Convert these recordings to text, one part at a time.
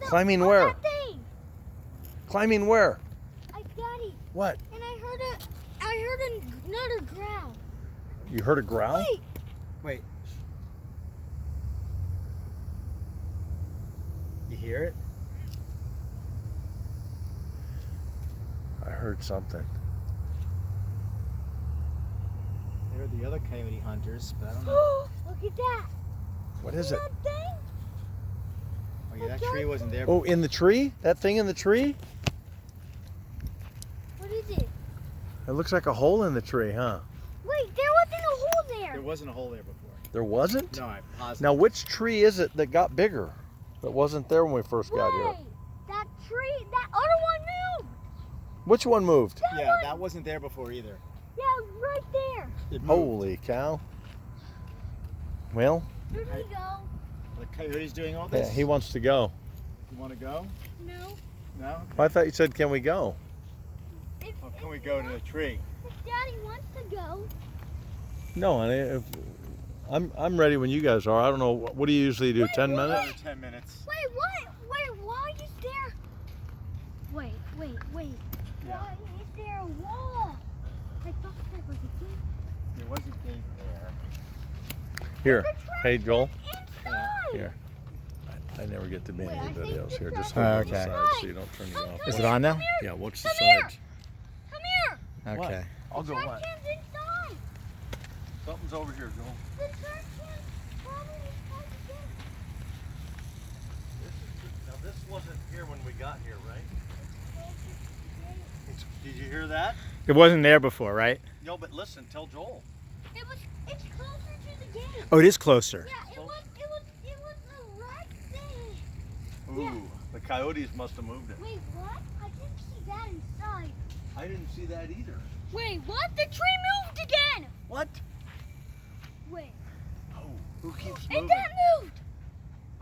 Climbing where? That thing. Climbing where? Daddy. What? And I heard another growl. You heard a growl? Wait. You hear it? I heard something. There are the other coyote hunters, but I don't know. Look at that. What is it? That thing? Oh yeah, that tree wasn't there. Oh, in the tree? That thing in the tree? What is it? It looks like a hole in the tree, huh? Wait, there wasn't a hole there. There wasn't a hole there before. There wasn't? No, I'm positive. Now, which tree is it that got bigger? That wasn't there when we first got here. Wait, that tree, that other one moved. Which one moved? Yeah, that wasn't there before either. Yeah, right there. It moved. Holy cow. Well, Here we go. The coyote's doing all yeah, this? he wants to go. You want to go? No. No? I thought you said, can we go? Oh, can we go to the tree? If Daddy wants to go. No, I'm ready when you guys are. I don't know, what do you usually do, 10 minutes? Another 10 minutes. Wait, what? Wait, why is there? Wait. Yeah. Why is there a wall? I thought that was a gate. There was a gate there. Here, hey Joel. Inside. Here. I never get to be in Wait, I any think videos. the Here, just door- hold on the Okay. sides so you don't turn it off. Is it on now? Yeah, watch the Come here. sides. Come here. Okay. I'll go what? Trash can's inside. Something's over here, Joel. The trash can probably inside the gate. Now this wasn't here when we got here, right? Did you hear that? It wasn't there before, right? No, but listen, tell Joel. It's closer to the gate. Oh, it is closer. Yeah, it was the red thing. Ooh, Yeah. the coyotes must have moved it. Wait, what? I didn't see that inside. I didn't see that either. Wait, what? The tree moved again. What? Wait, Oh, who keeps it moving? got moved.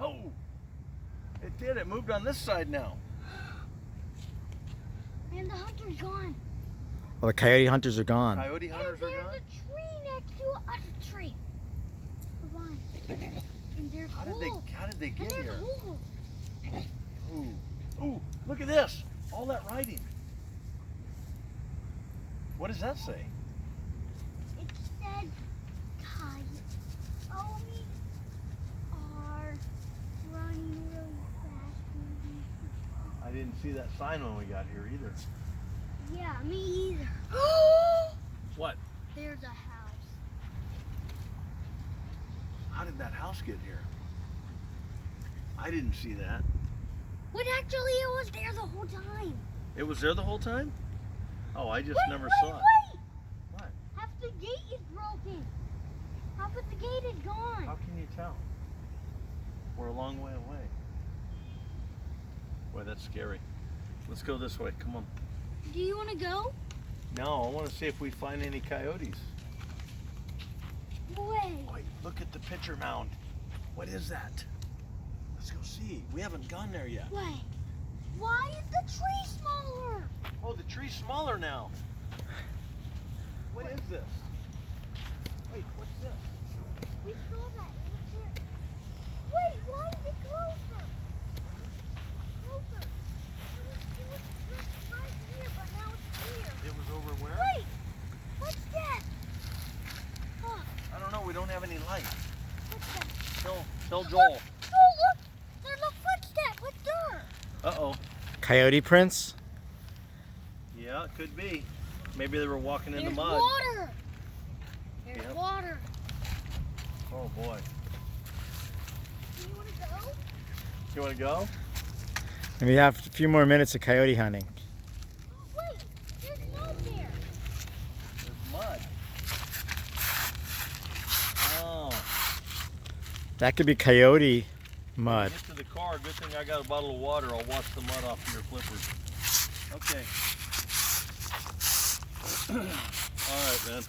Oh, it did. It moved on this side now. And the hunter's gone. Well, the coyote hunters are gone. Coyote hunters And are there's gone. a tree next to another tree. Come on. And there's How holes. did they And get there's here? holes. Ooh, look at this. All that writing. What does that say? It said coyotes are running really fast. I didn't see that sign when we got here either. Yeah, me either. What? There's a house. How did that house get here? I didn't see that. But actually, it was there the whole time. It was there the whole time? Oh, I just never saw it. Wait! What? Half the gate is broken. Half of the gate is gone. How can you tell? We're a long way away. Boy, that's scary. Let's go this way. Come on. Do you want to go? No, I want to see if we find any coyotes. Wait. Wait, look at the picture mound. What is that? Let's go see. We haven't gone there yet. Wait. Why is the tree smaller? Oh, the tree's smaller now. What is this? Wait, what's this? We saw that. It was here. Wait, why is it closer? Closer. It was just right here, but now it's here. It was over where? Wait. What's that? Oh, I don't know. We don't have any light. what's that? Tell Joel. Look. Oh, look. There's a footstep. What's there? Uh-oh. Coyote prints? Yeah, it could be. Maybe they were walking in There's the mud. water. There's Yep. water. Oh boy. Do you want to go? You want to go? And we have a few more minutes of coyote hunting. Wait, there's mud there. There's mud. Oh. That could be coyote mud. Get to the car. Good thing I got a bottle of water. I'll wash the mud off your flippers. Okay. All right, man.